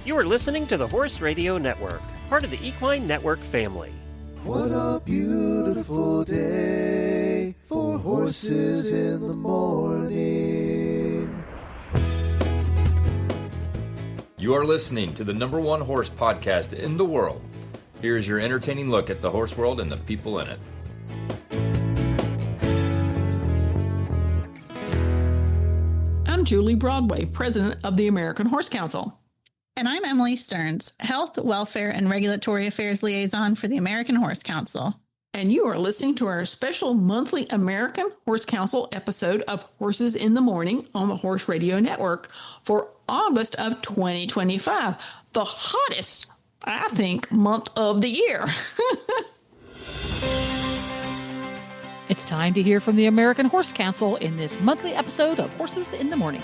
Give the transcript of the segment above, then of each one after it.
You are listening to the Horse Radio Network, part of the Equine Network family. What a beautiful day for horses in the morning. You are listening to the #1 horse podcast in the world. Here's your entertaining look at the horse world and the people in it. I'm Julie Broadway, president of the American Horse Council. And I'm Emily Stearns, Health, Welfare, and Regulatory Affairs Liaison for the American Horse Council. And you are listening to our special monthly American Horse Council episode of Horses in the Morning on the Horse Radio Network for August of 2025, the hottest, I think, month of the year. It's time to hear from the American Horse Council in this monthly episode of Horses in the Morning.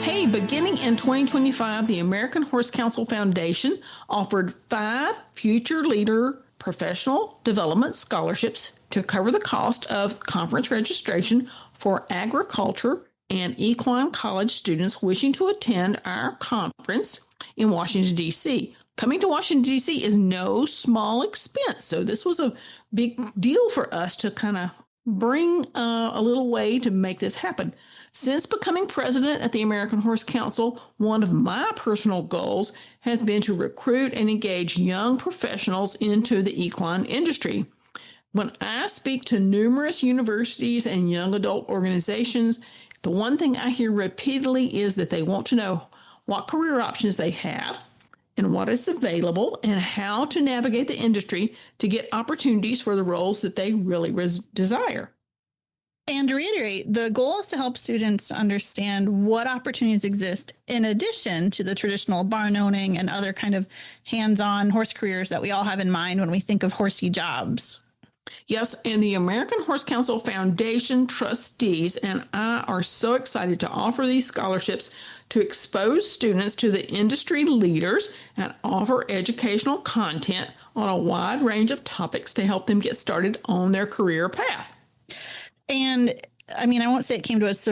Hey, beginning in 2025, the American Horse Council Foundation offered 5 Future Leader Professional Development Scholarships to cover the cost of conference registration for agriculture and equine college students wishing to attend our conference in Washington, D.C. Coming to Washington, D.C. is no small expense, so this was a big deal for us to kind of bring a little way to make this happen. Since becoming president at the American Horse Council, one of my personal goals has been to recruit and engage young professionals into the equine industry. When I speak to numerous universities and young adult organizations, the one thing I hear repeatedly is that they want to know what career options they have and what is available and how to navigate the industry to get opportunities for the roles that they really desire. And to reiterate, the goal is to help students understand what opportunities exist in addition to the traditional barn owning and other kind of hands-on horse careers that we all have in mind when we think of horsey jobs. Yes, and the American Horse Council Foundation trustees and I are so excited to offer these scholarships to expose students to the industry leaders and offer educational content on a wide range of topics to help them get started on their career path. And I mean, I won't say it came to us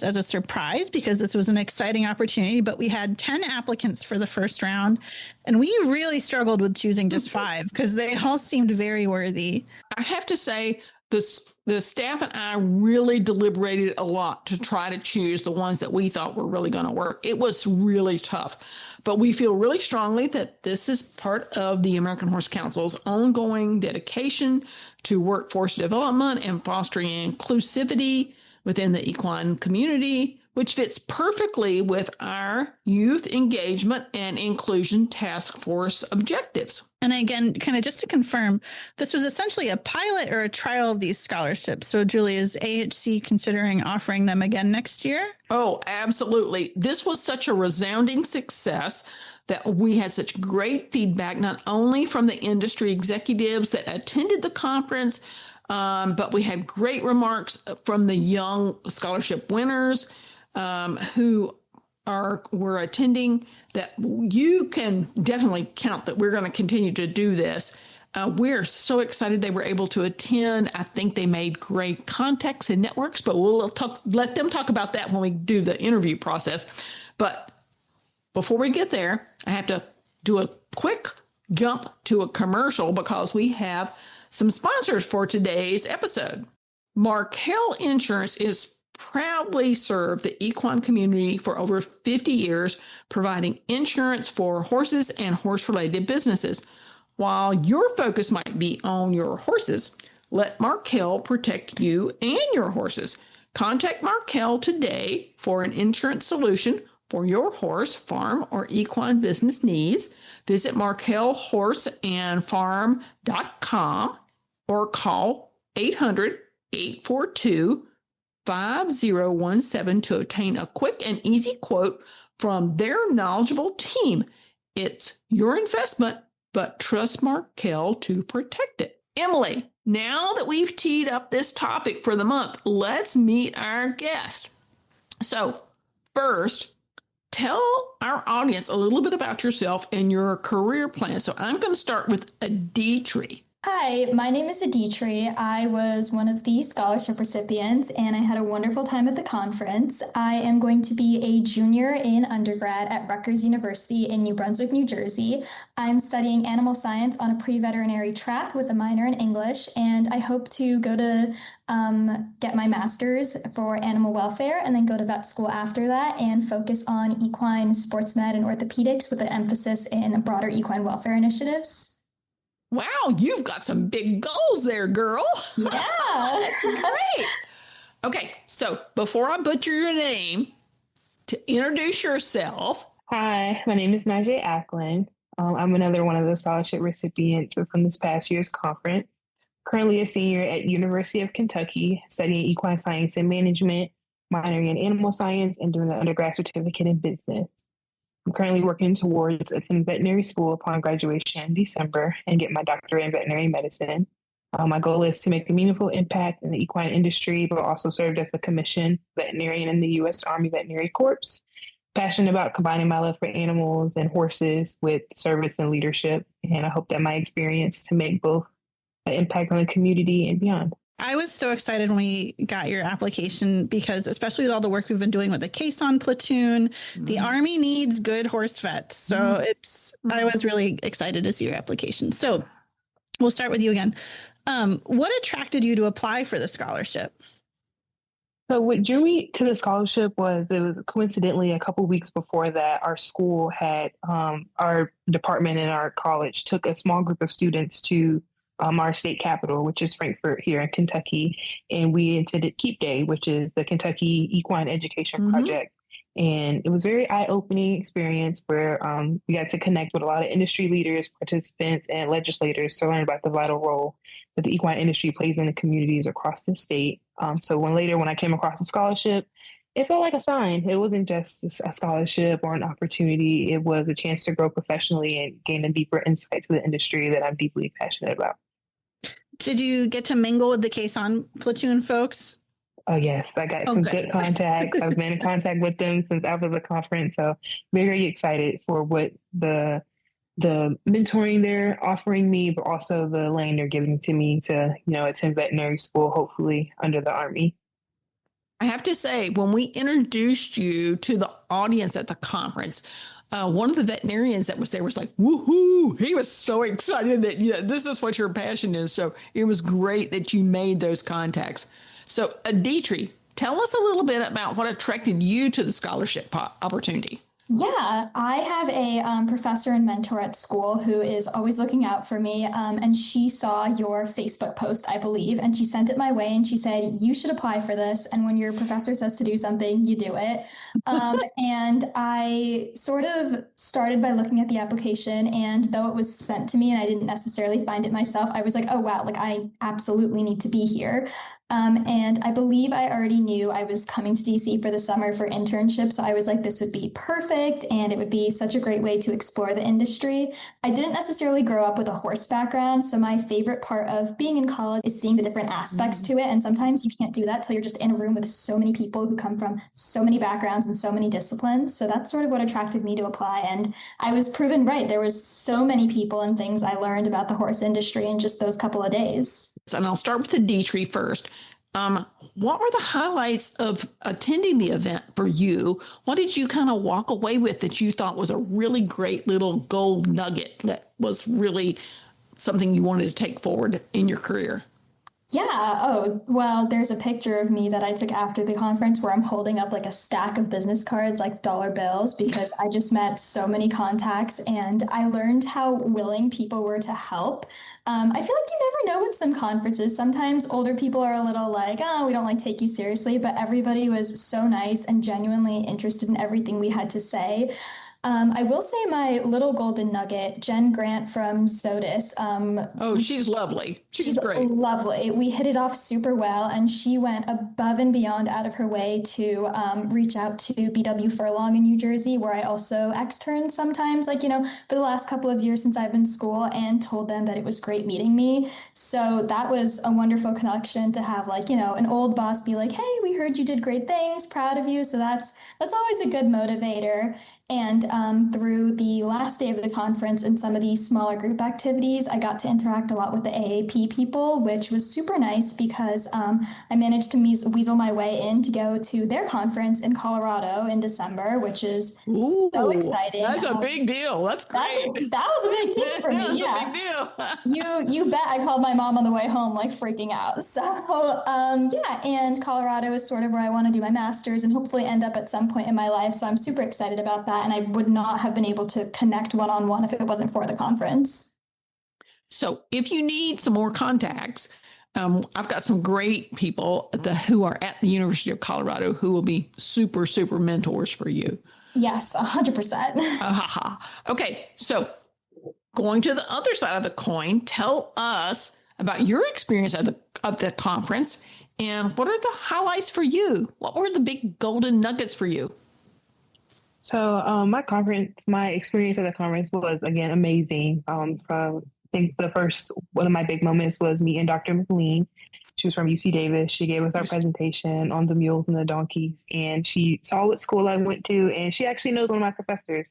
as a surprise because this was an exciting opportunity, but we had 10 applicants for the first round, and we really struggled with choosing just 5 because they all seemed very worthy. I have to say, the staff and I really deliberated a lot to try to choose the ones that we thought were really going to work. It was really tough, but we feel really strongly that this is part of the American Horse Council's ongoing dedication to workforce development and fostering inclusivity within the equine community, which fits perfectly with our youth engagement and inclusion task force objectives. And again, kind of just to confirm, this was essentially a pilot or a trial of these scholarships. So Julie, is AHC considering offering them again next year? Oh, absolutely. This was such a resounding success that we had such great feedback, not only from the industry executives that attended the conference, but we had great remarks from the young scholarship winners who were attending, that you can definitely count that we're going to continue to do this. We're so excited they were able to attend. I think they made great contacts and networks, but we'll let them talk about that when we do the interview process. But before we get there, I have to do a quick jump to a commercial because we have some sponsors for today's episode. Markel Insurance is proudly served the equine community for over 50 years, providing insurance for horses and horse-related businesses. While your focus might be on your horses, let Markel protect you and your horses. Contact Markel today for an insurance solution for your horse, farm, or equine business needs. Visit markelhorseandfarm.com or call 800-842-5017 to obtain a quick and easy quote from their knowledgeable team. It's your investment, but trust Markel to protect it. Emily, now that we've teed up this topic for the month, let's meet our guest. So first, tell our audience a little bit about yourself and your career plan. So I'm going to start with Aditri. Hi, my name is Aditri. I was one of the scholarship recipients and I had a wonderful time at the conference. I am going to be a junior in undergrad at Rutgers University in New Brunswick, New Jersey. I'm studying animal science on a pre-veterinary track with a minor in English, and I hope to go to get my master's for animal welfare and then go to vet school after that and focus on equine sports med and orthopedics with an emphasis in broader equine welfare initiatives. Wow, you've got some big goals there, girl. Yeah. That's great. Okay, so before I butcher your name, to introduce yourself. Hi, my name is Nijae Aklin. I'm another one of the scholarship recipients from this past year's conference. Currently a senior at University of Kentucky, studying equine science and management, minoring in animal science, and doing an undergrad certificate in business. I'm currently working towards attending veterinary school upon graduation in December and get my doctorate in veterinary medicine. My goal is to make a meaningful impact in the equine industry, but also served as a commissioned veterinarian in the U.S. Army Veterinary Corps. Passionate about combining my love for animals and horses with service and leadership, and I hope that my experience to make both an impact on the community and beyond. I was so excited when we got your application because, especially with all the work we've been doing with the caisson platoon, the Army needs good horse vets. So I was really excited to see your application. So we'll start with you again. What attracted you to apply for the scholarship? So what drew me to the scholarship was, it was coincidentally a couple of weeks before that, our school had, our department in our college took a small group of students to our state capital, which is Frankfort here in Kentucky. And we attended Keep Day, which is the Kentucky Equine Education Project. And it was a very eye-opening experience where we got to connect with a lot of industry leaders, participants, and legislators to learn about the vital role that the equine industry plays in the communities across the state. So when I came across the scholarship, it felt like a sign. It wasn't just a scholarship or an opportunity. It was a chance to grow professionally and gain a deeper insight to the industry that I'm deeply passionate about. Did you get to mingle with the caisson platoon folks? Oh, yes. I got some good contacts. I've been in contact with them since after the conference. So very excited for what the mentoring they're offering me, but also the lane they're giving to me to, attend veterinary school, hopefully under the Army. I have to say, when we introduced you to the audience at the conference, one of the veterinarians that was there was like, woohoo! He was so excited that this is what your passion is. So it was great that you made those contacts. So Aditri, tell us a little bit about what attracted you to the scholarship opportunity. Yeah, I have a professor and mentor at school who is always looking out for me. And she saw your Facebook post, I believe, and she sent it my way and she said, you should apply for this. And when your professor says to do something, you do it. And I sort of started by looking at the application, and though it was sent to me and I didn't necessarily find it myself, I was like, oh, wow, like I absolutely need to be here. And I believe I already knew I was coming to DC for the summer for internship. So I was like, this would be perfect. And it would be such a great way to explore the industry. I didn't necessarily grow up with a horse background. So my favorite part of being in college is seeing the different aspects to it. And sometimes you can't do that till you're just in a room with so many people who come from so many backgrounds and so many disciplines. So that's sort of what attracted me to apply. And I was proven right. There was so many people and things I learned about the horse industry in just those couple of days. And I'll start with Aditri first. What were the highlights of attending the event for you? What did you kind of walk away with that you thought was a really great little gold nugget that was really something you wanted to take forward in your career? Yeah. Oh, well, there's a picture of me that I took after the conference where I'm holding up like a stack of business cards, like dollar bills, because I just met so many contacts and I learned how willing people were to help. I feel like you never know with some conferences. Sometimes older people are a little like, oh, we don't like take you seriously, but everybody was so nice and genuinely interested in everything we had to say. I will say my little golden nugget, Jen Grant from Zodis. She's lovely. She's great. Lovely. We hit it off super well, and she went above and beyond out of her way to reach out to BW Furlong in New Jersey, where I also extern sometimes, for the last couple of years since I've been in school, and told them that it was great meeting me. So that was a wonderful connection to have, an old boss be like, hey, we heard you did great things, proud of you. So that's always a good motivator. And through the last day of the conference and some of these smaller group activities, I got to interact a lot with the AAP people, which was super nice because I managed to weasel my way in to go to their conference in Colorado in December, which is so exciting. That's a big deal. That's great. That was a big deal for me. That's a big deal. You bet I called my mom on the way home, like freaking out. So and Colorado is sort of where I want to do my master's and hopefully end up at some point in my life. So I'm super excited about that. And I would not have been able to connect one-on-one if it wasn't for the conference. So if you need some more contacts, I've got some great people who are at the University of Colorado who will be super, super mentors for you. Yes, 100%. Okay, so going to the other side of the coin, tell us about your experience at the conference and what are the highlights for you? What were the big golden nuggets for you? So my experience at the conference was, again, amazing. From I think one of my big moments was meeting Dr. McLean. She was from UC Davis. She gave us our presentation on the mules and the donkeys, and she saw what school I went to, and she actually knows one of my professors.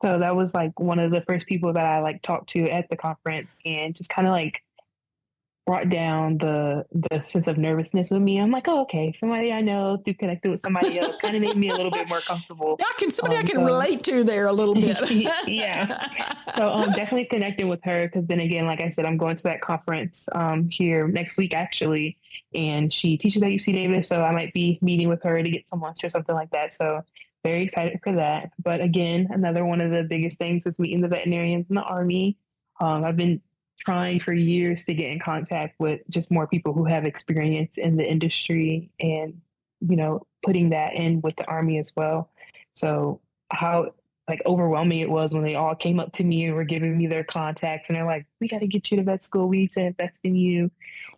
So that was like one of the first people that I talked to at the conference, and just kind of brought down the sense of nervousness with me. I'm like, oh, okay, somebody I know through connected with somebody else kind of made me a little bit more comfortable. Yeah, I can relate to there a little bit. Yeah. So definitely connecting with her, because then again, like I said, I'm going to that conference here next week actually, and she teaches at UC Davis, so I might be meeting with her to get some lunch or something like that. So very excited for that. But again, another one of the biggest things is meeting the veterinarians in the Army. I've been trying for years to get in contact with just more people who have experience in the industry and, putting that in with the Army as well. So how overwhelming it was when they all came up to me and were giving me their contacts and they're like, we got to get you to vet school. We need to invest in you.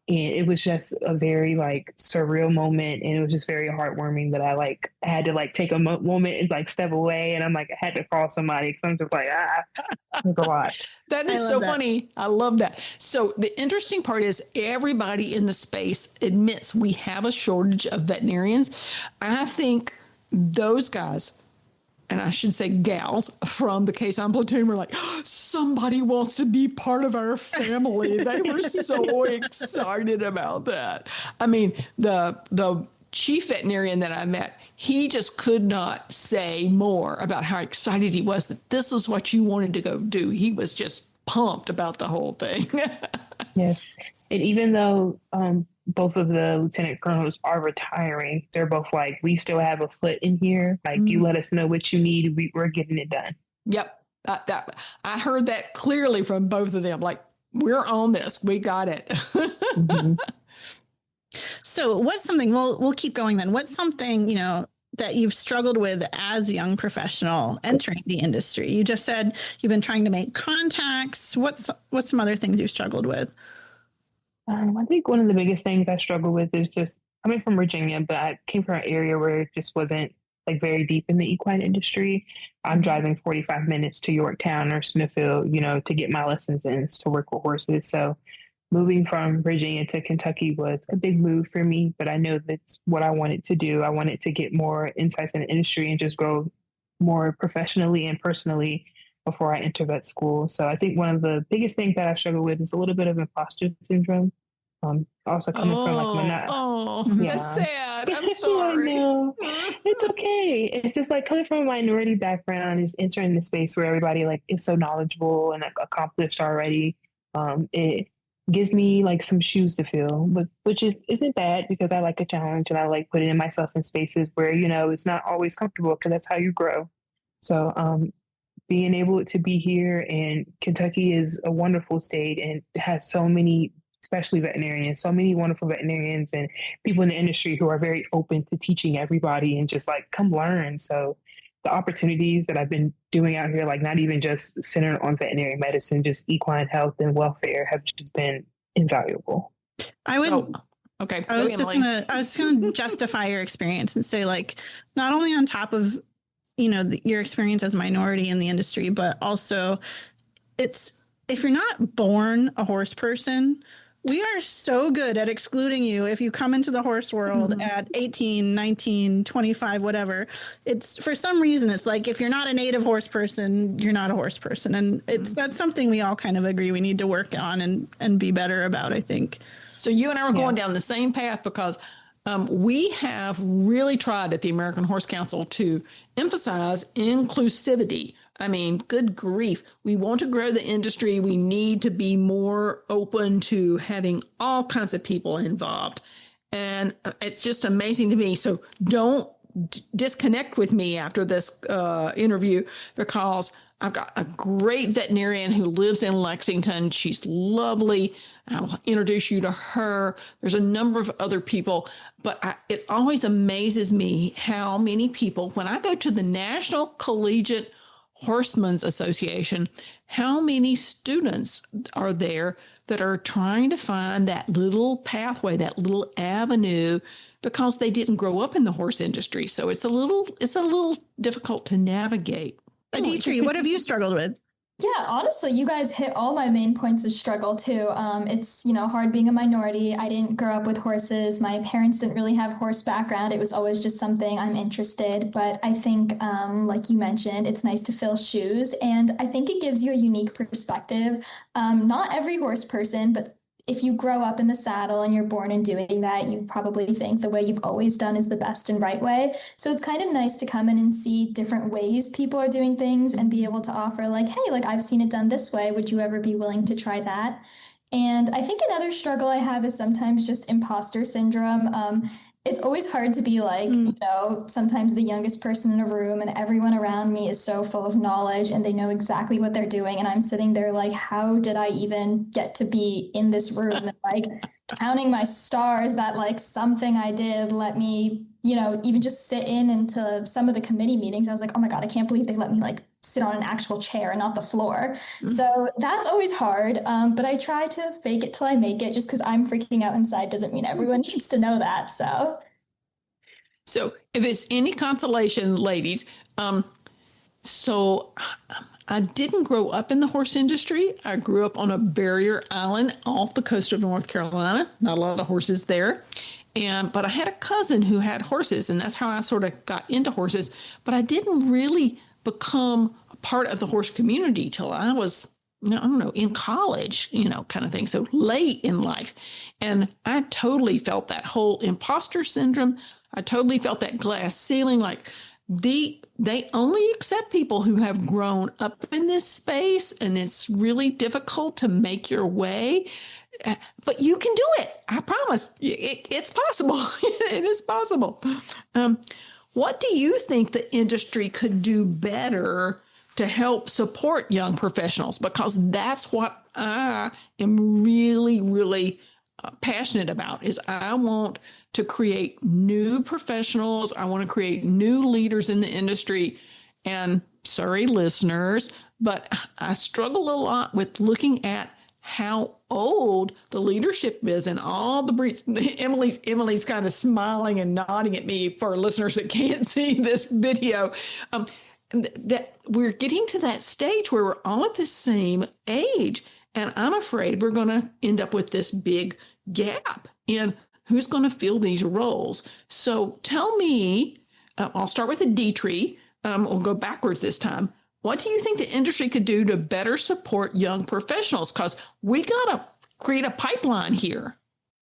And it was just a very surreal moment. And it was just very heartwarming that I had to take a moment and step away. And I'm I had to call somebody because I'm just it's a lot. That is so funny. I love that. So the interesting part is everybody in the space admits we have a shortage of veterinarians. I think those guys, and I should say gals from the K-9 platoon were like, somebody wants to be part of our family. They were so excited about that. I mean, the chief veterinarian that I met, he just could not say more about how excited he was that this is what you wanted to go do. He was just pumped about the whole thing. Yes. And even though both of the lieutenant colonels are retiring, they're both we still have a foot in here. You let us know what you need. We're getting it done. Yep. I heard that clearly from both of them. We're on this. We got it. Mm-hmm. So what's something, we'll keep going then. What's something, that you've struggled with as a young professional entering the industry? You just said you've been trying to make contacts. What's some other things you've struggled with? I think one of the biggest things I struggle with is just coming from Virginia, but I came from an area where it just wasn't very deep in the equine industry. I'm driving 45 minutes to Yorktown or Smithfield, to get my lessons in to work with horses. So moving from Virginia to Kentucky was a big move for me, but I know that's what I wanted to do. I wanted to get more insights in the industry and just grow more professionally and personally before I enter vet school. So I think one of the biggest things that I struggle with is a little bit of imposter syndrome. Also coming from that's sad. I'm sorry. No, it's okay. It's just coming from a minority background, is entering the space where everybody is so knowledgeable and accomplished already. It gives me some shoes to fill, but which isn't bad because I like a challenge and I like putting myself in spaces where it's not always comfortable because that's how you grow. So being able to be here, and Kentucky is a wonderful state and has so many, especially veterinarians, so many wonderful veterinarians and people in the industry who are very open to teaching everybody and just come learn. So the opportunities that I've been doing out here, not even just centered on veterinary medicine, just equine health and welfare, have just been invaluable. I was just going to justify your experience and say not only on top of your experience as a minority in the industry, but also if you're not born a horse person, We are so good at excluding you if you come into the horse world at 18, 19, 25, whatever. It's for some reason, it's like if you're not a native horse person, you're not a horse person. And that's something we all kind of agree we need to work on and be better about, I think. So you and I are going down the same path because we have really tried at the American Horse Council to emphasize inclusivity. I mean, good grief. We want to grow the industry. We need to be more open to having all kinds of people involved. And it's just amazing to me. So don't disconnect with me after this interview, because I've got a great veterinarian who lives in Lexington. She's lovely. I'll introduce you to her. There's a number of other people, but it always amazes me how many people, when I go to the National Collegiate Horsemen's Association, how many students are there that are trying to find that little pathway, that little avenue, because they didn't grow up in the horse industry. So it's a little difficult to navigate. Aditri, what have you struggled with? Yeah, honestly, you guys hit all my main points of struggle too. It's, hard being a minority. I didn't grow up with horses. My parents didn't really have horse background. It was always just something I'm interested. But I think, like you mentioned, it's nice to fill shoes. And I think it gives you a unique perspective. Not every horse person, but if you grow up in the saddle and you're born in doing that, you probably think the way you've always done is the best and right way. So it's kind of nice to come in and see different ways people are doing things and be able to offer like, hey, like I've seen it done this way. Would you ever be willing to try that? And I think another struggle I have is sometimes just imposter syndrome. It's always hard to be like, sometimes the youngest person in a room and everyone around me is so full of knowledge and they know exactly what they're doing. And I'm sitting there like, how did I even get to be in this room? And like counting my stars that like something I did let me, even just sit into some of the committee meetings. I was like, oh my God, I can't believe they let me like sit on an actual chair and not the floor. So that's always hard. But I try to fake it till I make it. Just because I'm freaking out inside doesn't mean everyone needs to know that. So if it's any consolation, ladies, so I didn't grow up in the horse industry. I grew up on a barrier island off the coast of North Carolina. Not a lot of horses there. But I had a cousin who had horses, and that's how I sort of got into horses. But I didn't really become a part of the horse community till I was, in college, kind of thing. So late in life. And I totally felt that whole imposter syndrome. I totally felt that glass ceiling, like they only accept people who have grown up in this space, and it's really difficult to make your way. But you can do it. I promise. It's possible. It is possible. What do you think the industry could do better to help support young professionals? Because that's what I am really, really passionate about, is I want to create new professionals. I want to create new leaders in the industry. And sorry, listeners, but I struggle a lot with looking at how old the leadership is and all the breeds. Emily's kind of smiling and nodding at me for listeners that can't see this video. That we're getting to that stage where we're all at the same age. And I'm afraid we're going to end up with this big gap in who's going to fill these roles. So tell me, I'll start with Aditri. We'll go backwards this time. What do you think the industry could do to better support young professionals? Because we got to create a pipeline here.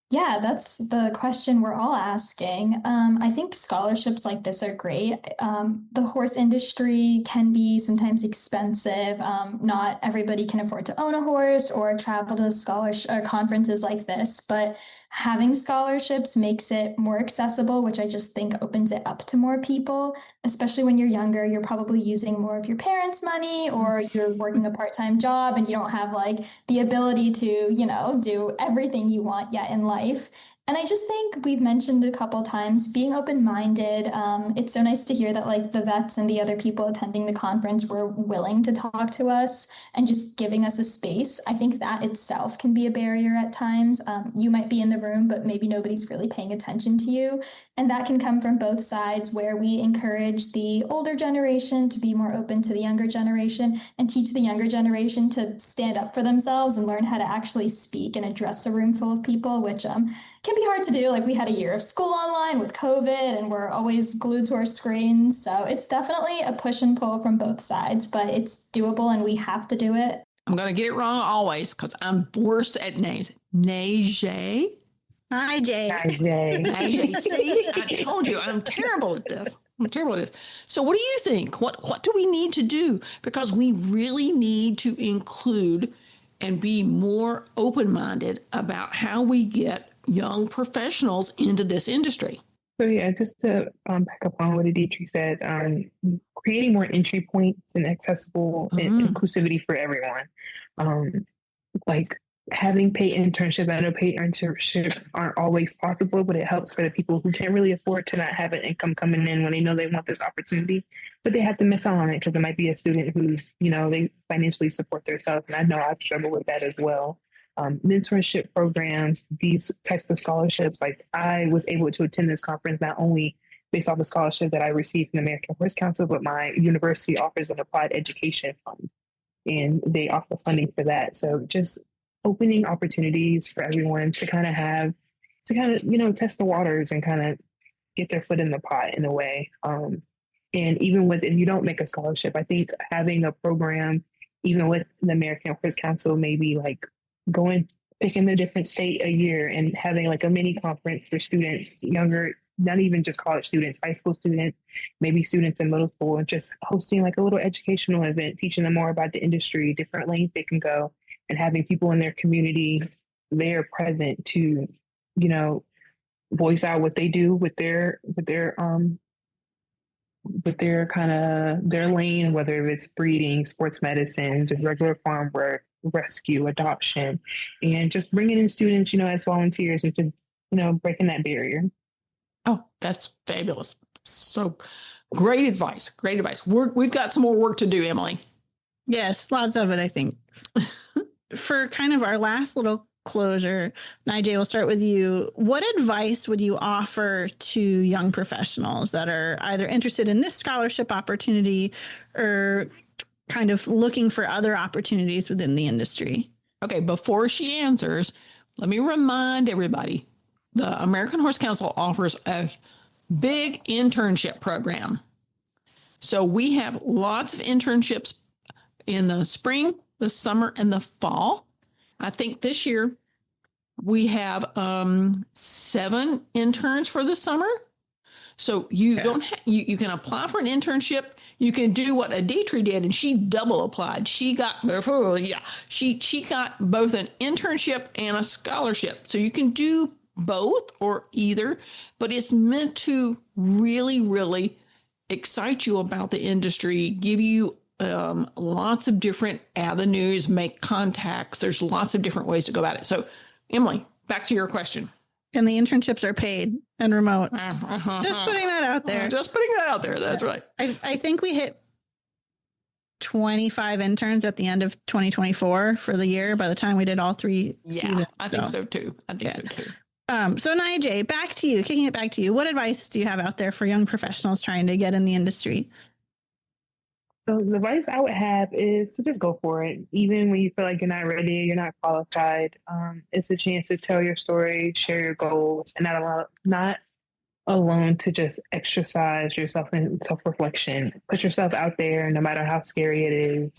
Yeah, that's the question we're all asking. I think scholarships like this are great. The horse industry can be sometimes expensive. Not everybody can afford to own a horse or travel to conferences like this, but having scholarships makes it more accessible, which I just think opens it up to more people, especially when you're younger. You're probably using more of your parents' money, or you're working a part-time job and you don't have like the ability to, do everything you want yet in life. And I just think we've mentioned a couple times being open-minded. It's so nice to hear that like the vets and the other people attending the conference were willing to talk to us and just giving us a space. I think that itself can be a barrier at times. You might be in the room, but maybe nobody's really paying attention to you. And that can come from both sides, where we encourage the older generation to be more open to the younger generation and teach the younger generation to stand up for themselves and learn how to actually speak and address a room full of people, which can be hard to do. Like we had a year of school online with COVID and we're always glued to our screens. So it's definitely a push and pull from both sides, but it's doable and we have to do it. I'm going to get it wrong always because I'm worse at names. Nijae? Nijae. See, I told you I'm terrible at this. So what do you think? What do we need to do? Because we really need to include and be more open-minded about how we get young professionals into this industry. So yeah, just to back up on what Aditri said, creating more entry points and accessible and inclusivity for everyone. Like having paid internships. I know paid internships aren't always possible, but it helps for the people who can't really afford to not have an income coming in when they know they want this opportunity, but they have to miss out on it because it might be a student who's, they financially support themselves. And I know I've struggled with that as well. Mentorship programs, these types of scholarships, like I was able to attend this conference not only based off the scholarship that I received from the American Horse Council, but my university offers an applied education fund and they offer funding for that. So just opening opportunities for everyone to kind of test the waters and kind of get their foot in the pot in a way. And even if you don't make a scholarship, I think having a program, even with the American Horse Council, maybe like picking a different state a year and having like a mini conference for students, younger, not even just college students, high school students, maybe students in middle school, and just hosting like a little educational event, teaching them more about the industry, different lanes they can go, and having people in their community there present to, voice out what they do with their kind of their lane, whether it's breeding, sports medicine, just regular farm work, rescue, adoption, and just bringing in students, as volunteers and just, breaking that barrier. Oh, that's fabulous. So great advice. We've got some more work to do, Emily. Yes, lots of it, I think. For kind of our last little closure, Nijae, we'll start with you. What advice would you offer to young professionals that are either interested in this scholarship opportunity or kind of looking for other opportunities within the industry? Okay, before she answers, let me remind everybody, the American Horse Council offers a big internship program. So we have lots of internships in the spring, the summer, and the fall. I think this year we have 7 interns for the summer. So you can apply for an internship. You can do what Aditri did, and she double applied. She got she got both an internship and a scholarship. So you can do both or either, but it's meant to really, really excite you about the industry, give you lots of different avenues, make contacts. There's lots of different ways to go about it. So, Emily, back to your question. And the internships are paid and remote. Just putting that out there. That's right. I think we hit 25 interns at the end of 2024 for the year by the time we did all 3 seasons. I think so too. So Nijae, kicking it back to you. What advice do you have out there for young professionals trying to get in the industry? So the advice I would have is to just go for it. Even when you feel like you're not ready, you're not qualified. It's a chance to tell your story, share your goals, and not alone to just exercise yourself in self-reflection. Put yourself out there, no matter how scary it is.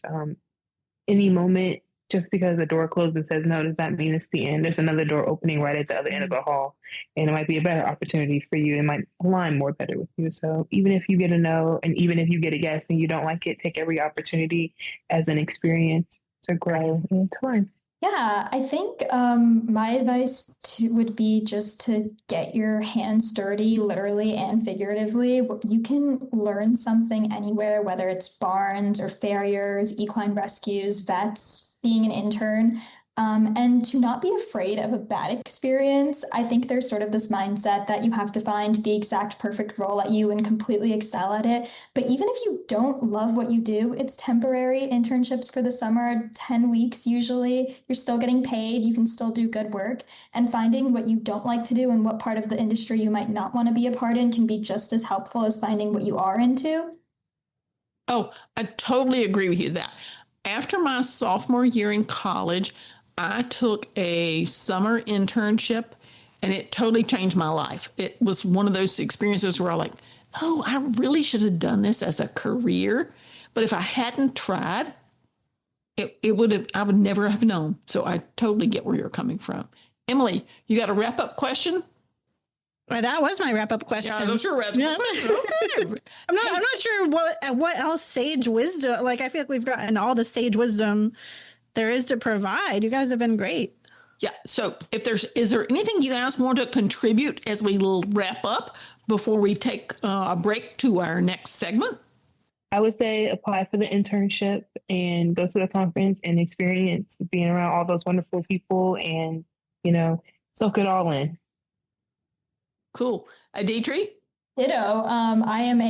Any moment, just because the door closed and says no does not mean it's the end. There's another door opening right at the other end of the hall, and it might be a better opportunity for you. It might align more better with you. So even if you get a no, and even if you get a yes and you don't like it, take every opportunity as an experience to grow and to learn. Yeah, I think my advice would be just to get your hands dirty, literally and figuratively. You can learn something anywhere, whether it's barns or farriers, equine rescues, vets, being an intern. And to not be afraid of a bad experience. I think there's sort of this mindset that you have to find the exact perfect role at you and completely excel at it. But even if you don't love what you do, it's temporary internships for the summer, 10 weeks usually. You're still getting paid, you can still do good work. And finding what you don't like to do and what part of the industry you might not want to be a part in can be just as helpful as finding what you are into. Oh, I totally agree with you that. After my sophomore year in college, I took a summer internship and it totally changed my life. It was one of those experiences where I like, oh, I really should have done this as a career. But if I hadn't tried, it would have, I would never have known. So I totally get where you're coming from. Emily, you got a wrap up question? Well, that was my wrap up question. Yeah, those are wrap up questions. Okay. I'm not sure what else sage wisdom. Like, I feel like we've gotten all the sage wisdom there is to provide. You guys have been great. Yeah. So is there anything you guys want to contribute as we wrap up before we take a break to our next segment? I would say apply for the internship and go to the conference and experience being around all those wonderful people and, soak it all in. Cool. Aditri? Ditto. I am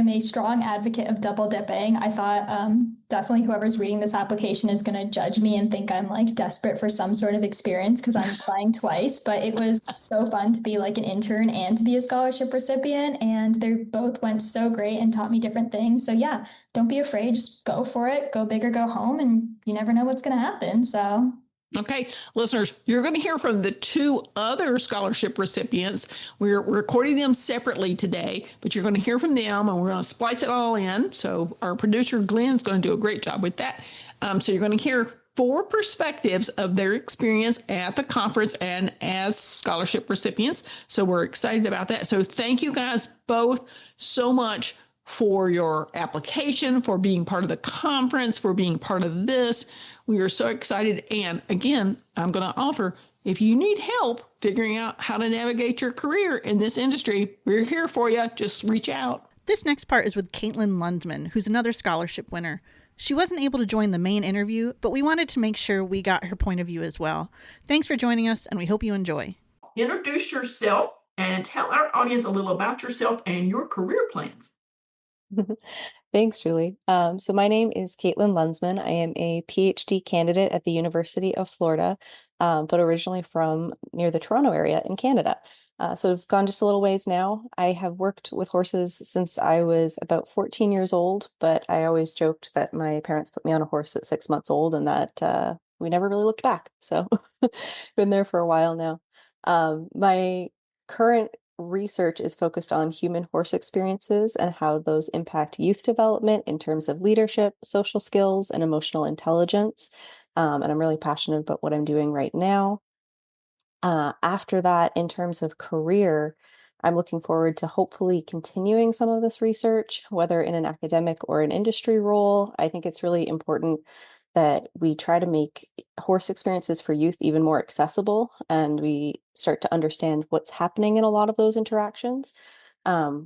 a strong advocate of double dipping. I thought definitely whoever's reading this application is going to judge me and think I'm like desperate for some sort of experience because I'm applying twice. But it was so fun to be like an intern and to be a scholarship recipient, and they both went so great and taught me different things. So yeah, don't be afraid. Just go for it. Go big or go home, and you never know what's going to happen. So. Okay, listeners, you're going to hear from the two other scholarship recipients. We're recording them separately today, but you're going to hear from them and we're going to splice it all in. So our producer, Glenn's going to do a great job with that. So you're going to hear 4 perspectives of their experience at the conference and as scholarship recipients. So we're excited about that. So thank you guys both so much for your application, for being part of the conference, for being part of this. We are so excited. And again, I'm going to offer, if you need help figuring out how to navigate your career in this industry, we're here for you. Just reach out. This next part is with Caitlin Lunzmann, who's another scholarship winner. She wasn't able to join the main interview, but we wanted to make sure we got her point of view as well. Thanks for joining us, and we hope you enjoy. Introduce yourself and tell our audience a little about yourself and your career plans. Thanks, Julie. So my name is Caitlin Lunzmann. I am a PhD candidate at the University of Florida, but originally from near the Toronto area in Canada. So I've gone just a little ways now. I have worked with horses since I was about 14 years old, but I always joked that my parents put me on a horse at 6 months old and that we never really looked back. So been there for a while now. My current research is focused on human horse experiences and how those impact youth development in terms of leadership, social skills, and emotional intelligence. And I'm really passionate about what I'm doing right now. After that, in terms of career, I'm looking forward to hopefully continuing some of this research, whether in an academic or an industry role. I think it's really important that we try to make horse experiences for youth even more accessible, and we start to understand what's happening in a lot of those interactions.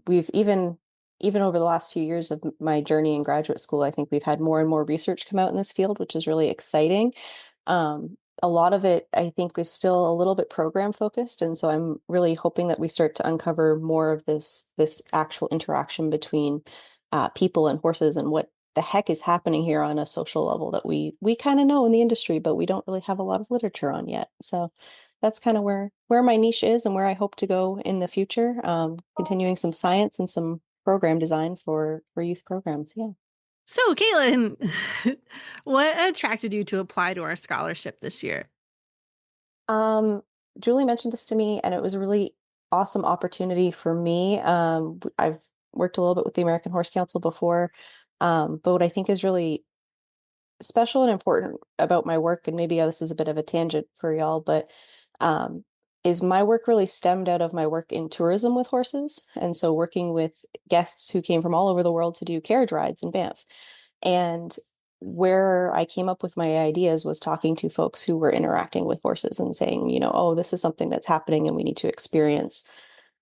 We've even over the last few years of my journey in graduate school, I think we've had more and more research come out in this field, which is really exciting. A lot of it, I think, is still a little bit program focused, and so I'm really hoping that we start to uncover more of this actual interaction between people and horses and what the heck is happening here on a social level that we kind of know in the industry, but we don't really have a lot of literature on yet. So that's kind of where my niche is and where I hope to go in the future, continuing some science and some program design for youth programs. Yeah. So, Caitlin, what attracted you to apply to our scholarship this year? Julie mentioned this to me, and it was a really awesome opportunity for me. I've worked a little bit with the American Horse Council before. But what I think is really special and important about my work, and maybe this is a bit of a tangent for y'all, but is my work really stemmed out of my work in tourism with horses. And so working with guests who came from all over the world to do carriage rides in Banff. And where I came up with my ideas was talking to folks who were interacting with horses and saying, oh, this is something that's happening and we need to experience.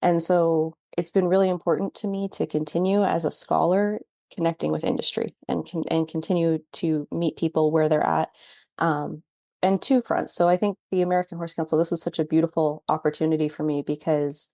And so it's been really important to me to continue as a scholar connecting with industry and continue to meet people where they're at. and two fronts. So I think the American Horse Council, this was such a beautiful opportunity for me because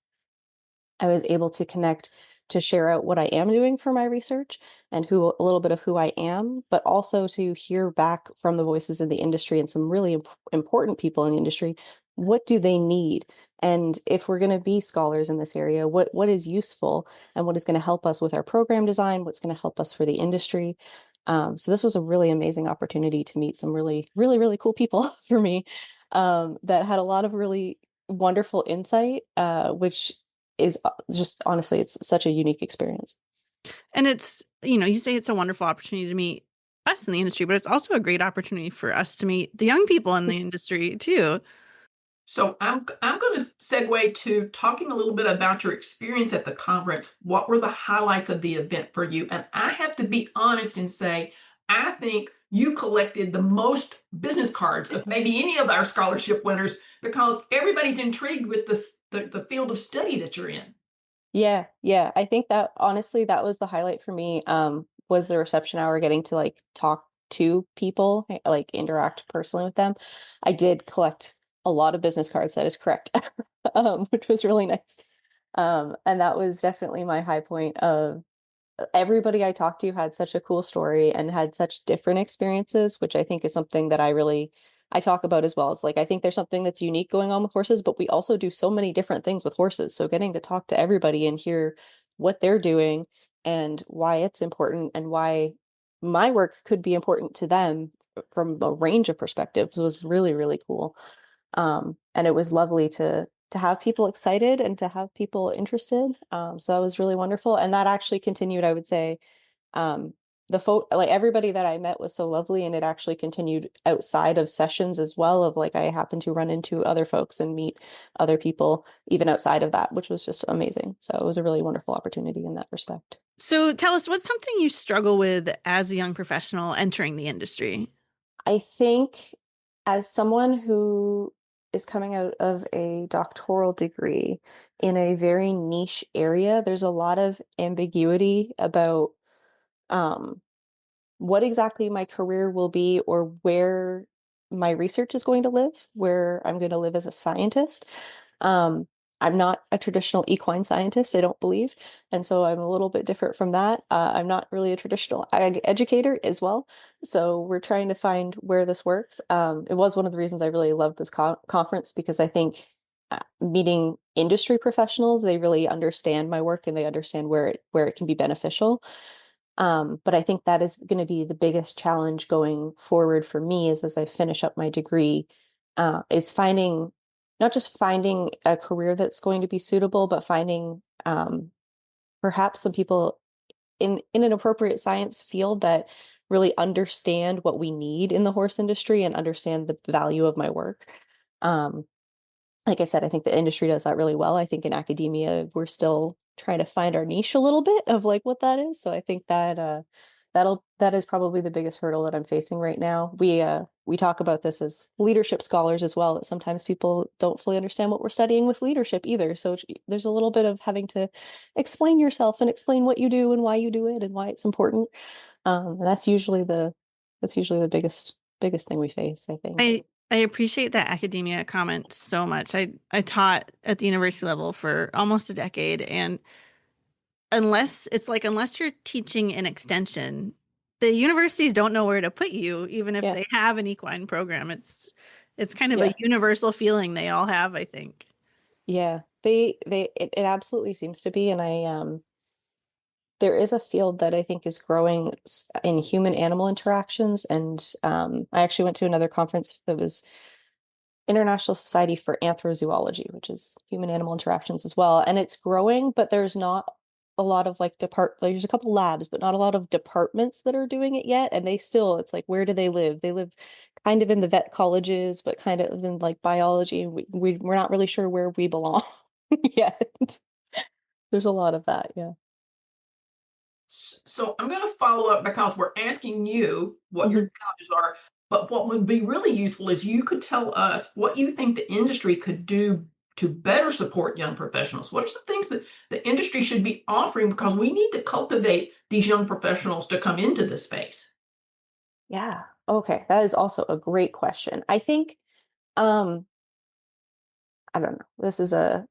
I was able to connect to share out what I am doing for my research and a little bit of who I am, but also to hear back from the voices in the industry and some really important people in the industry. What do they need? And if we're going to be scholars in this area, what is useful and what is going to help us with our program design? What's going to help us for the industry? So this was a really amazing opportunity to meet some really, really, really cool people for me that had a lot of really wonderful insight, which is just honestly, it's such a unique experience. And it's, you say it's a wonderful opportunity to meet us in the industry, but it's also a great opportunity for us to meet the young people in the industry too. So I'm going to segue to talking a little bit about your experience at the conference. What were the highlights of the event for you? And I have to be honest and say, I think you collected the most business cards of maybe any of our scholarship winners because everybody's intrigued with the field of study that you're in. Yeah. I think that honestly, that was the highlight for me, was the reception hour, getting to like talk to people, like interact personally with them. I did collect a lot of business cards, that is correct, which was really nice. And that was definitely my high point. Of everybody I talked to had such a cool story and had such different experiences, which I think is something that I talk about as well. It's like, I think there's something that's unique going on with horses, but we also do so many different things with horses. So getting to talk to everybody and hear what they're doing and why it's important and why my work could be important to them from a range of perspectives was really, really cool. And it was lovely to have people excited and to have people interested. So that was really wonderful. And that actually continued, I would say. Like everybody that I met was so lovely, and it actually continued outside of sessions as well. Of like, I happened to run into other folks and meet other people even outside of that, which was just amazing. So it was a really wonderful opportunity in that respect. So tell us, what's something you struggle with as a young professional entering the industry? I think as someone who is coming out of a doctoral degree in a very niche area, there's a lot of ambiguity about what exactly my career will be, or where my research is going to live, where I'm going to live as a scientist. I'm not a traditional equine scientist, I don't believe. And so I'm a little bit different from that. I'm not really a traditional ag educator as well. So we're trying to find where this works. It was one of the reasons I really loved this conference, because I think meeting industry professionals, they really understand my work and they understand where it can be beneficial. But I think that is going to be the biggest challenge going forward for me, is as I finish up my degree, is not just finding a career that's going to be suitable, but finding perhaps some people in an appropriate science field that really understand what we need in the horse industry and understand the value of my work. Like I said, I think the industry does that really well. I think in academia, we're still trying to find our niche a little bit of like what that is. So I think that that is probably the biggest hurdle that I'm facing right now. We talk about this as leadership scholars as well, that sometimes people don't fully understand what we're studying with leadership either. So there's a little bit of having to explain yourself and explain what you do and why you do it and why it's important. And that's usually the biggest thing we face, I think. I appreciate that academia comment so much. I taught at the university level for almost a decade, and unless you're teaching an extension, the universities don't know where to put you, even if they have an equine program. It's kind of a universal feeling they all have, I think. Yeah, it absolutely seems to be. And there is a field that I think is growing in human animal interactions. And I actually went to another conference that was International Society for Anthrozoology, which is human animal interactions as well. And it's growing, but there's not a lot of there's a couple labs, but not a lot of departments that are doing it yet. And it's like, where do they live? They live kind of in the vet colleges, but kind of in like biology. And we're not really sure where we belong yet. There's a lot of that. Yeah. So I'm going to follow up because we're asking you what your challenges are. But what would be really useful is you could tell us what you think the industry could do to better support young professionals. What are some things that the industry should be offering? Because we need to cultivate these young professionals to come into this space. Yeah. Okay, that is also a great question. I think, I don't know.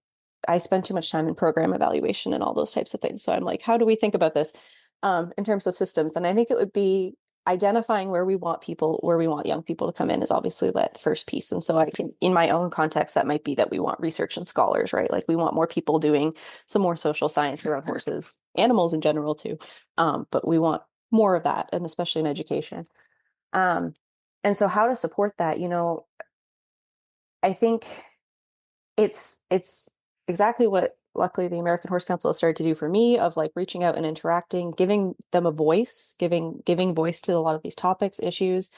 I spend too much time in program evaluation and all those types of things. So I'm like, how do we think about this in terms of systems? And I think it would be identifying where we want young people to come in is obviously that first piece. And so I think in my own context, that might be that we want research and scholars, right? Like we want more people doing some more social science around horses, animals in general too. But we want more of that, and especially in education. And so how to support that, I think it's exactly what luckily the American Horse Council has started to do for me, of like reaching out and interacting, giving them a voice, giving voice to a lot of these topics, issues.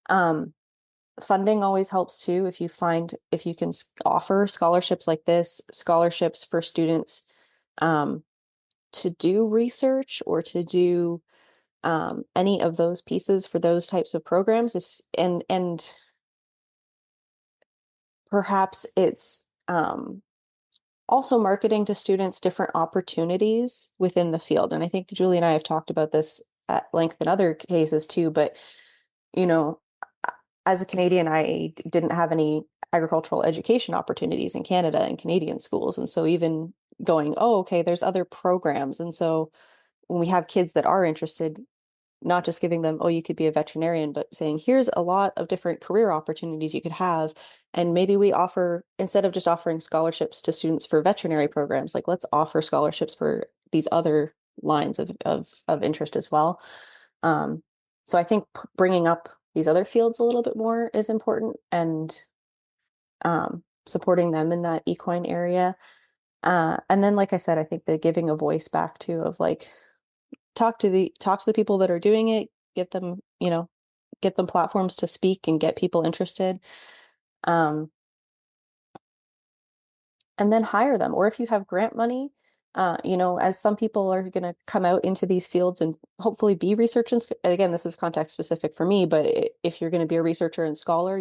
Funding always helps too. If you can offer scholarships like this, scholarships for students to do research or to do any of those pieces for those types of programs, and perhaps it's also marketing to students different opportunities within the field. And I think Julie and I have talked about this at length in other cases too, but as a Canadian, I didn't have any agricultural education opportunities in Canada and Canadian schools. And so even going, oh, okay, there's other programs. And so when we have kids that are interested, not just giving them, oh, you could be a veterinarian, but saying, here's a lot of different career opportunities you could have. And maybe we offer, instead of just offering scholarships to students for veterinary programs, like let's offer scholarships for these other lines of interest as well. So I think bringing up these other fields a little bit more is important, and supporting them in that equine area. And then, like I said, I think the giving a voice back too, of like, talk to the people that are doing it, get them platforms to speak and get people interested. And then hire them. Or if you have grant money, as some people are going to come out into these fields and hopefully be researchers. Again, this is context specific for me, but if you're going to be a researcher and scholar,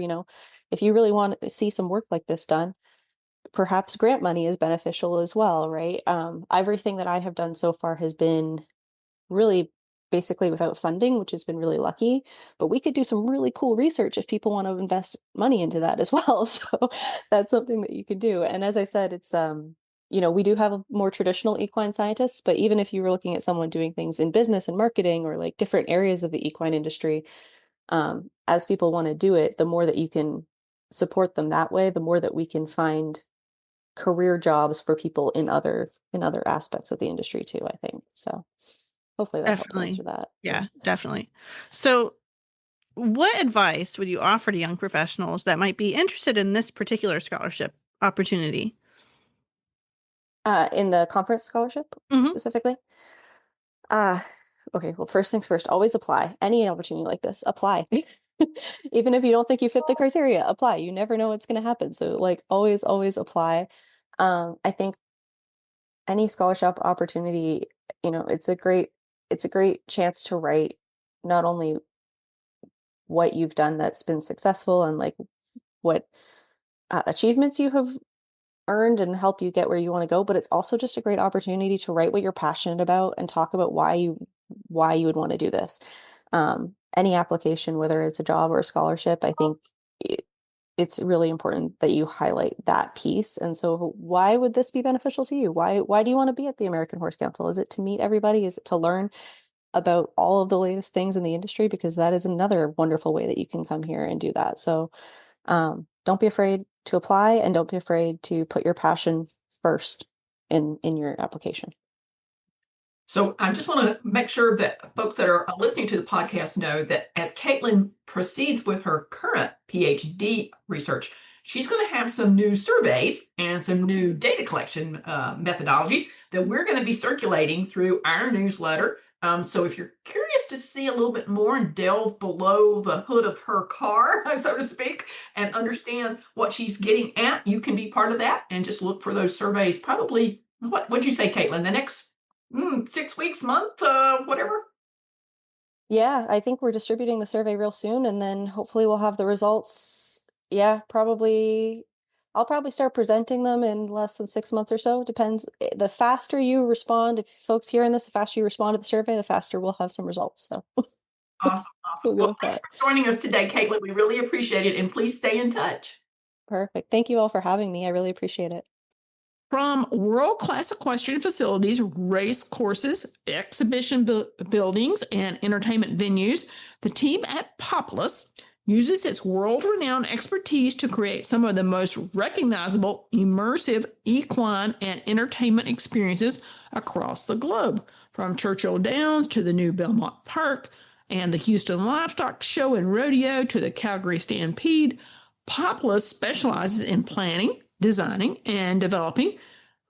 if you really want to see some work like this done, perhaps grant money is beneficial as well, right? Everything that I have done so far has been really basically without funding, which has been really lucky, but we could do some really cool research if people want to invest money into that as well. So that's something that you could do. And as I said, it's, we do have a more traditional equine scientists, but even if you were looking at someone doing things in business and marketing or like different areas of the equine industry, as people want to do it, the more that you can support them that way, the more that we can find career jobs for people in other aspects of the industry too, I think. So hopefully that helps answer that. Yeah, definitely. So what advice would you offer to young professionals that might be interested in this particular scholarship opportunity? In the conference scholarship specifically? Okay, well, first things first, always apply. Any opportunity like this, apply. Even if you don't think you fit the criteria, apply. You never know what's going to happen. So like always apply. I think any scholarship opportunity, it's a great chance to write not only what you've done that's been successful and like what achievements you have earned and help you get where you want to go, but it's also just a great opportunity to write what you're passionate about and talk about why you would want to do this. Any application, whether it's a job or a scholarship, I think it's really important that you highlight that piece. And so why would this be beneficial to you? Why do you want to be at the American Horse Council? Is it to meet everybody? Is it to learn about all of the latest things in the industry? Because that is another wonderful way that you can come here and do that. So don't be afraid to apply, and don't be afraid to put your passion first in your application. So I just want to make sure that folks that are listening to the podcast know that as Caitlin proceeds with her current PhD research, she's going to have some new surveys and some new data collection methodologies that we're going to be circulating through our newsletter. So if you're curious to see a little bit more and delve below the hood of her car, so to speak, and understand what she's getting at, you can be part of that and just look for those surveys. Probably, what'd you say, Caitlin? The next 6 weeks, month, whatever? Yeah, I think we're distributing the survey real soon, and then hopefully we'll have the results. Yeah, probably. I'll probably start presenting them in less than 6 months or so. Depends. The faster you respond, if folks hearing this, the faster you respond to the survey, the faster we'll have some results. So Awesome. We'll go Well, with thanks that. for joining us today, Caitlin. We really appreciate it. And please stay in touch. Perfect. Thank you all for having me. I really appreciate it. From world-class equestrian facilities, race courses, exhibition buildings, and entertainment venues, the team at Populous uses its world-renowned expertise to create some of the most recognizable, immersive equine and entertainment experiences across the globe, from Churchill Downs to the new Belmont Park and the Houston Livestock Show and Rodeo to the Calgary Stampede. Populous specializes in planning, designing, and developing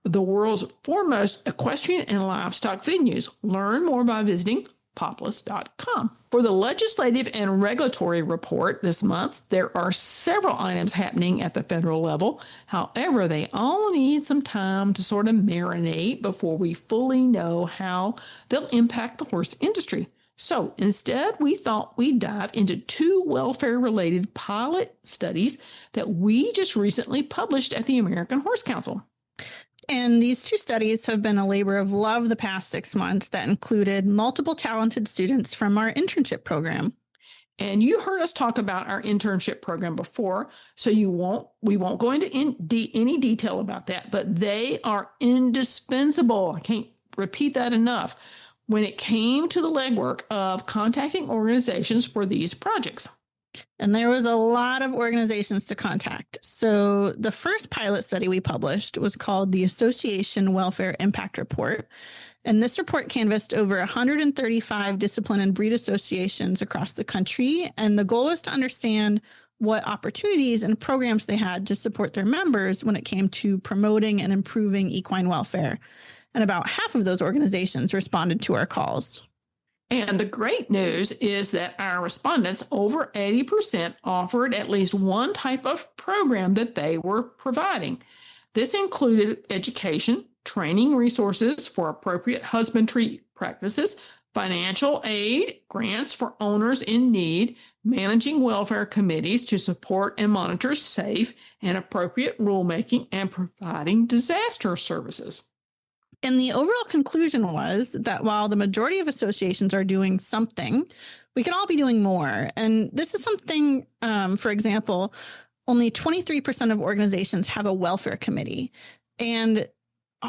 the world's foremost equestrian and livestock venues. Learn more by visiting populous.com. For the legislative and regulatory report this month, there are several items happening at the federal level. However, they all need some time to sort of marinate before we fully know how they'll impact the horse industry. So instead, we thought we'd dive into two welfare-related pilot studies that we just recently published at the American Horse Council. And these two studies have been a labor of love the past 6 months that included multiple talented students from our internship program. And you heard us talk about our internship program before, so we won't go into any detail about that, but they are indispensable. I can't repeat that enough when it came to the legwork of contacting organizations for these projects. And there was a lot of organizations to contact. So the first pilot study we published was called the Association Welfare Impact Report. And this report canvassed over 135 discipline and breed associations across the country. And the goal was to understand what opportunities and programs they had to support their members when it came to promoting and improving equine welfare. And about half of those organizations responded to our calls. And the great news is that our respondents, over 80%, offered at least one type of program that they were providing. This included education, training resources for appropriate husbandry practices, financial aid, grants for owners in need, managing welfare committees to support and monitor safe and appropriate rulemaking, and providing disaster services. And the overall conclusion was that while the majority of associations are doing something, we can all be doing more. And this is something, for example, only 23% of organizations have a welfare committee. And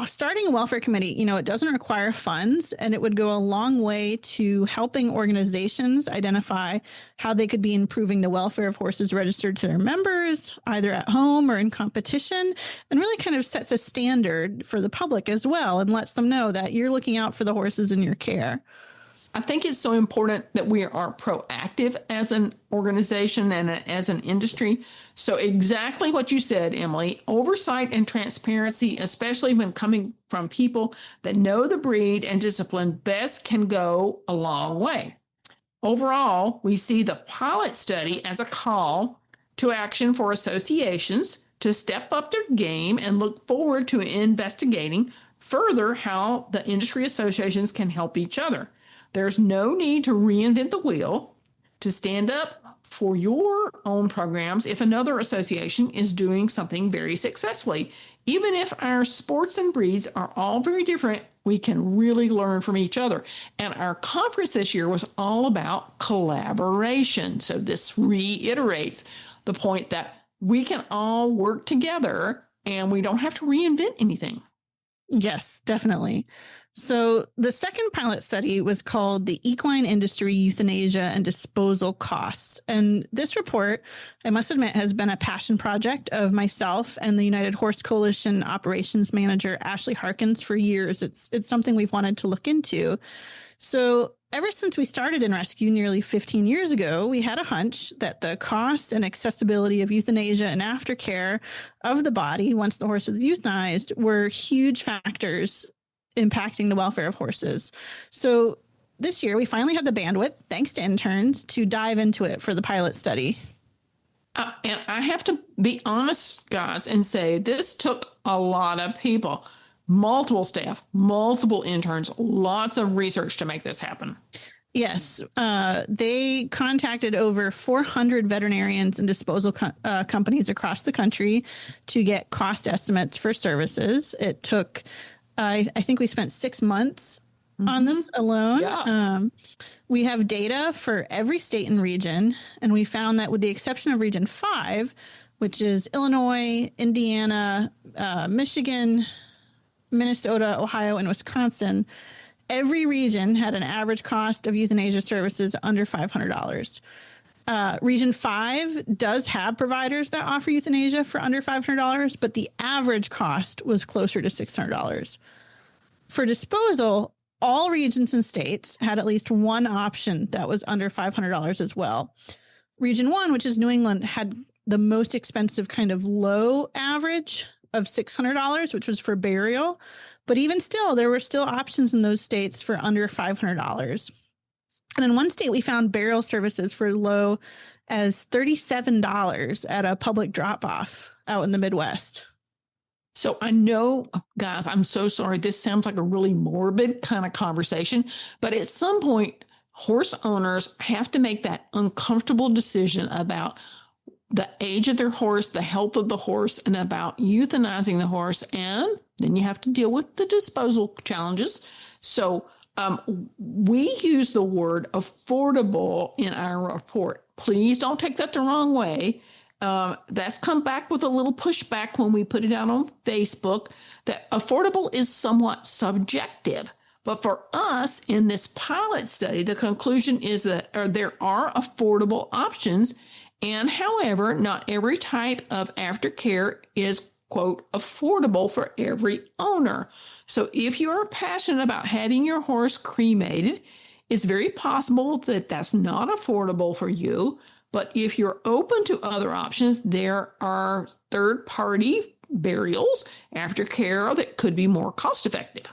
starting a welfare committee, it doesn't require funds, and it would go a long way to helping organizations identify how they could be improving the welfare of horses registered to their members, either at home or in competition, and really kind of sets a standard for the public as well and lets them know that you're looking out for the horses in your care. I think it's so important that we are proactive as an organization and as an industry. So exactly what you said, Emily, oversight and transparency, especially when coming from people that know the breed and discipline best, can go a long way. Overall, we see the pilot study as a call to action for associations to step up their game and look forward to investigating further how the industry associations can help each other. There's no need to reinvent the wheel to stand up for your own programs if another association is doing something very successfully. Even if our sports and breeds are all very different, we can really learn from each other. And our conference this year was all about collaboration. So this reiterates the point that we can all work together and we don't have to reinvent anything. Yes, definitely. So the second pilot study was called the Equine Industry Euthanasia and Disposal Costs. And this report, I must admit, has been a passion project of myself and the United Horse Coalition operations manager, Ashley Harkins, for years. It's something we've wanted to look into. So ever since we started in rescue nearly 15 years ago, we had a hunch that the cost and accessibility of euthanasia and aftercare of the body once the horse was euthanized were huge factors impacting the welfare of horses. So this year we finally had the bandwidth, thanks to interns, to dive into it for the pilot study. And I have to be honest, guys, and say this took a lot of people, multiple staff, multiple interns, lots of research to make this happen. Yes, they contacted over 400 veterinarians and disposal companies across the country to get cost estimates for services. It took I think we spent 6 months on this alone. Yeah. We have data for every state and region, and we found that with the exception of Region 5, which is Illinois, Indiana, Michigan, Minnesota, Ohio, and Wisconsin, every region had an average cost of euthanasia services under $500. Region 5 does have providers that offer euthanasia for under $500, but the average cost was closer to $600. For disposal, all regions and states had at least one option that was under $500 as well. Region 1, which is New England, had the most expensive kind of low average of $600, which was for burial. But even still, there were still options in those states for under $500. And in one state, we found burial services for as low as $37 at a public drop-off out in the Midwest. So I know, guys, I'm so sorry. This sounds like a really morbid kind of conversation, but at some point, horse owners have to make that uncomfortable decision about the age of their horse, the health of the horse, and about euthanizing the horse. And then you have to deal with the disposal challenges. So we use the word affordable in our report. Please don't take that the wrong way. That's come back with a little pushback when we put it out on Facebook, that affordable is somewhat subjective. But for us in this pilot study, the conclusion is that there are affordable options. And however, not every type of aftercare is, quote, affordable for every owner. So if you are passionate about having your horse cremated, it's very possible that that's not affordable for you. But if you're open to other options, there are third-party burials, aftercare that could be more cost-effective.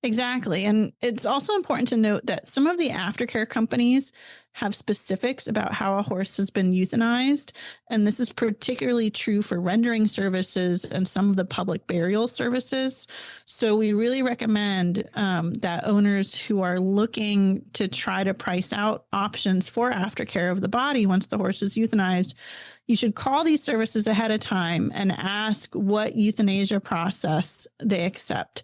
Exactly. And it's also important to note that some of the aftercare companies have specifics about how a horse has been euthanized. And this is particularly true for rendering services and some of the public burial services. So we really recommend that owners who are looking to try to price out options for aftercare of the body once the horse is euthanized, you should call these services ahead of time and ask what euthanasia process they accept.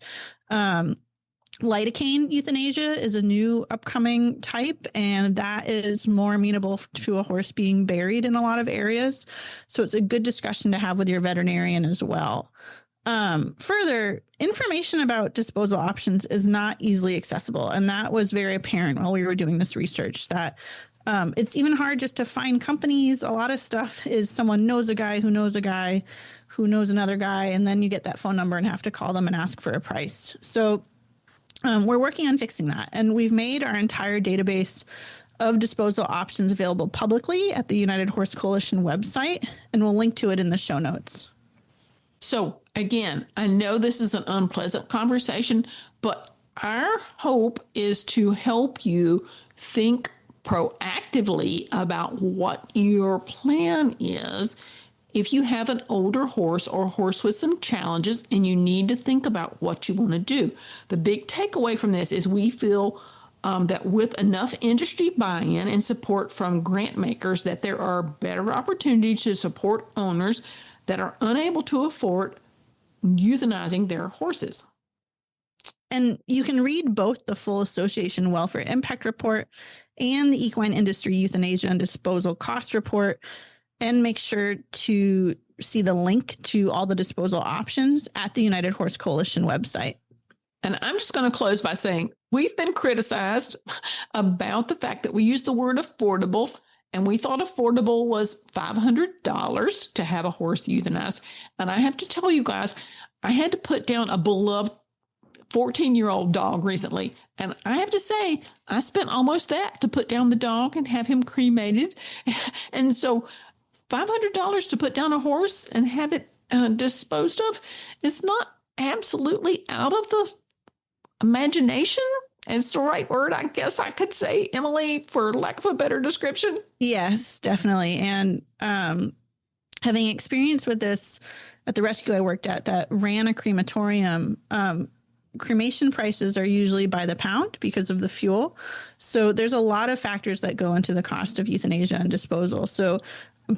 Lidocaine euthanasia is a new upcoming type, and that is more amenable to a horse being buried in a lot of areas. So it's a good discussion to have with your veterinarian as well. Further, information about disposal options is not easily accessible. And that was very apparent while we were doing this research, that it's even hard just to find companies. A lot of stuff is someone knows a guy who knows a guy who knows another guy, and then you get that phone number and have to call them and ask for a price. So we're working on fixing that, and we've made our entire database of disposal options available publicly at the United Horse Coalition website, and we'll link to it in the show notes. So again, I know this is an unpleasant conversation, but our hope is to help you think proactively about what your plan is if you have an older horse or horse with some challenges and you need to think about what you want to do. The big takeaway from this is we feel that with enough industry buy-in and support from grant makers, that there are better opportunities to support owners that are unable to afford euthanizing their horses. And you can read both the full Association Welfare Impact Report and the Equine Industry Euthanasia and Disposal Cost Report, and make sure to see the link to all the disposal options at the United Horse Coalition website. And I'm just going to close by saying we've been criticized about the fact that we use the word affordable, and we thought affordable was $500 to have a horse euthanized. And I have to tell you guys, I had to put down a beloved 14-year-old dog recently. And I have to say, I spent almost that to put down the dog and have him cremated. And so $500 to put down a horse and have it disposed of is not absolutely out of the imagination. It's the right word, I guess I could say, Emily, for lack of a better description. Yes, definitely. And having experience with this at the rescue I worked at that ran a crematorium, cremation prices are usually by the pound because of the fuel. So there's a lot of factors that go into the cost of euthanasia and disposal. So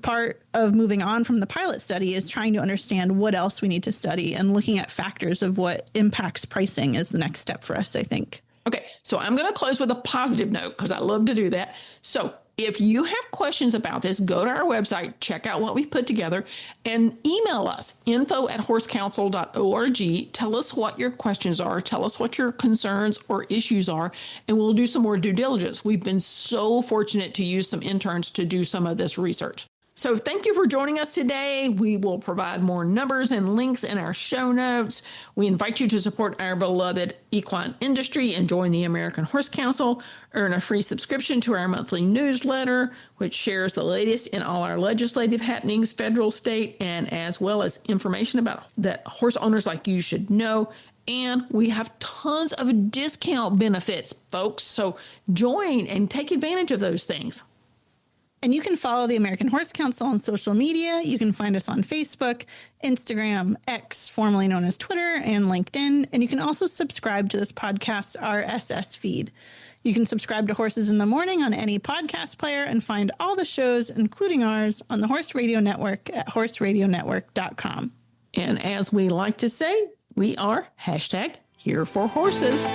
part of moving on from the pilot study is trying to understand what else we need to study, and looking at factors of what impacts pricing is the next step for us, I think. Okay, so I'm going to close with a positive note because I love to do that. So if you have questions about this, go to our website, check out what we've put together, and email us, info@horsecouncil.org. Tell us what your questions are. Tell us what your concerns or issues are, and we'll do some more due diligence. We've been so fortunate to use some interns to do some of this research. So thank you for joining us today. We will provide more numbers and links in our show notes. We invite you to support our beloved equine industry and join the American Horse Council. Earn a free subscription to our monthly newsletter, which shares the latest in all our legislative happenings, federal, state, and as well as information about that horse owners like you should know. And we have tons of discount benefits, folks. So join and take advantage of those things. And you can follow the American Horse Council on social media. You can find us on Facebook, Instagram, X, formerly known as Twitter, and LinkedIn. And you can also subscribe to this podcast's RSS feed. You can subscribe to Horses in the Morning on any podcast player and find all the shows, including ours, on the Horse Radio Network at horseradionetwork.com. And as we like to say, we are #here for horses.